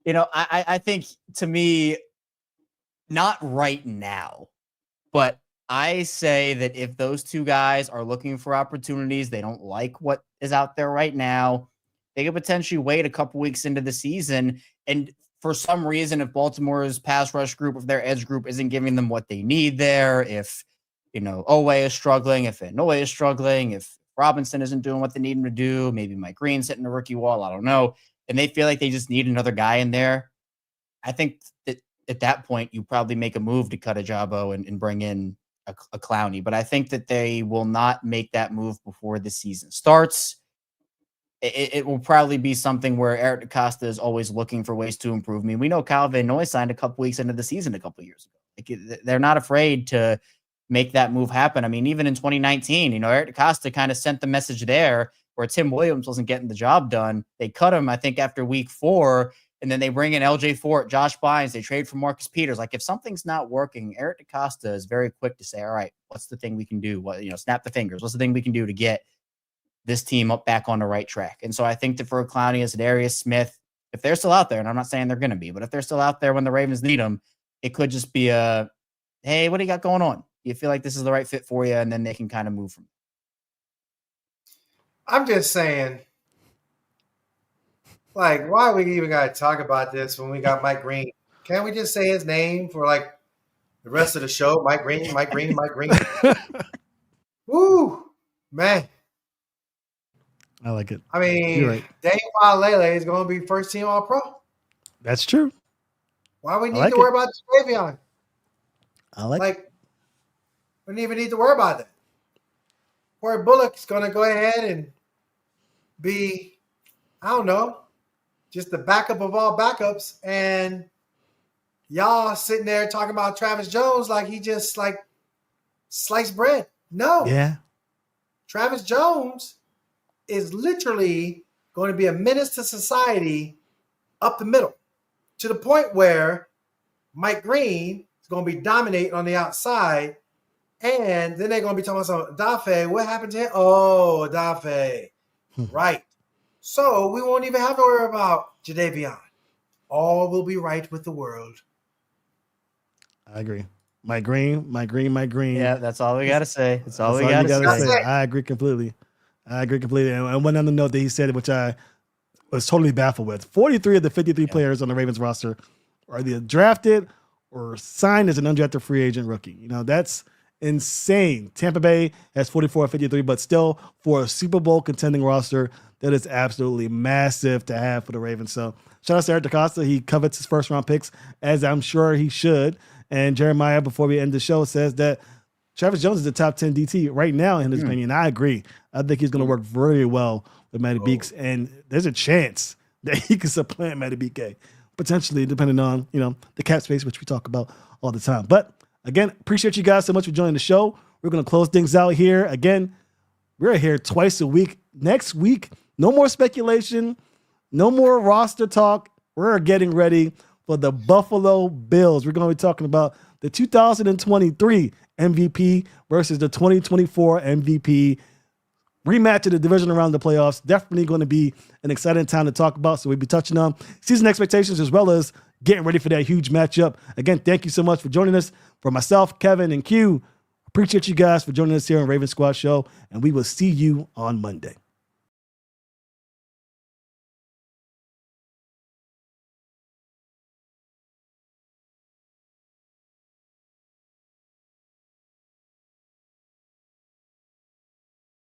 You know, I think, to me, not right now, but I say that if those 2 guys are looking for opportunities, they don't like what is out there right now, they could potentially wait a couple weeks into the season. And for some reason, if Baltimore's pass rush group, if their edge group isn't giving them what they need there, if, Owe is struggling, if Noe is struggling, if Robinson isn't doing what they need him to do, maybe Mike Green's hitting a rookie wall, I don't know, and they feel like they just need another guy in there, I think that at that point, you probably make a move to cut Ajabo and bring in a Clowney, but I think that they will not make that move before the season starts. It will probably be something where Eric DeCosta is always looking for ways to improve. I mean, we know Kyle Van Noy signed a couple weeks into the season a couple years ago. Like, they're not afraid to make that move happen. I mean, even in 2019, Eric DeCosta kind of sent the message there where Tim Williams wasn't getting the job done. They cut him, I think, after week 4, and then they bring in LJ Fort, Josh Bynes. They trade for Marcus Peters. Like, if something's not working, Eric DeCosta is very quick to say, all right, what's the thing we can do? Snap the fingers. What's the thing we can do to get this team up back on the right track? And so I think that for Clowney, as Darius Smith, if they're still out there, and I'm not saying they're going to be, but if they're still out there when the Ravens need them, it could just be a, hey, what do you got going on? You feel like this is the right fit for you, and then they can kind of move from. I'm just saying, like, why we even got to talk about this when we got Mike Green? Can't we just say his name for like the rest of the show? Mike Green, Mike Green, Mike Green. Woo, man. I like it. I mean, you're right. Dave Lele is going to be first team All Pro. That's true. Why we need to worry about Davion? I like it. We don't even need to worry about that. Corey Bullock is going to go ahead and be, I don't know, just the backup of all backups. And y'all sitting there talking about Travis Jones like he just like sliced bread. No. Yeah. Travis Jones is literally going to be a menace to society up the middle, to the point where Mike Green is going to be dominating on the outside. And then they're going to be talking about Dafe. What happened to him? Oh, Dafe. Right. So we won't even have to worry about Jadeveon. All will be right with the world. I agree. Mike Green. Yeah, that's all we got to say. That's all we got to to say. say. I agree completely. And one other note that he said, which I was totally baffled with, 43 of the 53 players on the Ravens roster are either drafted or signed as an undrafted free agent rookie. That's insane. Tampa Bay has 44 of 53, but still for a Super Bowl contending roster, that is absolutely massive to have for the Ravens. So shout out to Eric DeCosta. He covets his first round picks, as I'm sure he should. And Jeremiah, before we end the show, says that Travis Jones is the top 10 DT right now, in his opinion. I agree. I think he's going to work very well with Matty Beeks, and there's a chance that he can supplant Matty BK, potentially, depending on the cap space, which we talk about all the time. But again, appreciate you guys so much for joining the show. We're going to close things out here. Again, we're here twice a week. Next week, no more speculation, no more roster talk. We're getting ready for the Buffalo Bills. We're going to be talking about the 2023 MVP versus the 2024 MVP. Rematch of the division around the playoffs. Definitely going to be an exciting time to talk about. So we'll be touching on season expectations as well as getting ready for that huge matchup. Again, thank you so much for joining us. For myself, Kevin, and Q, appreciate you guys for joining us here on Raven Squad Show, and we will see you on Monday.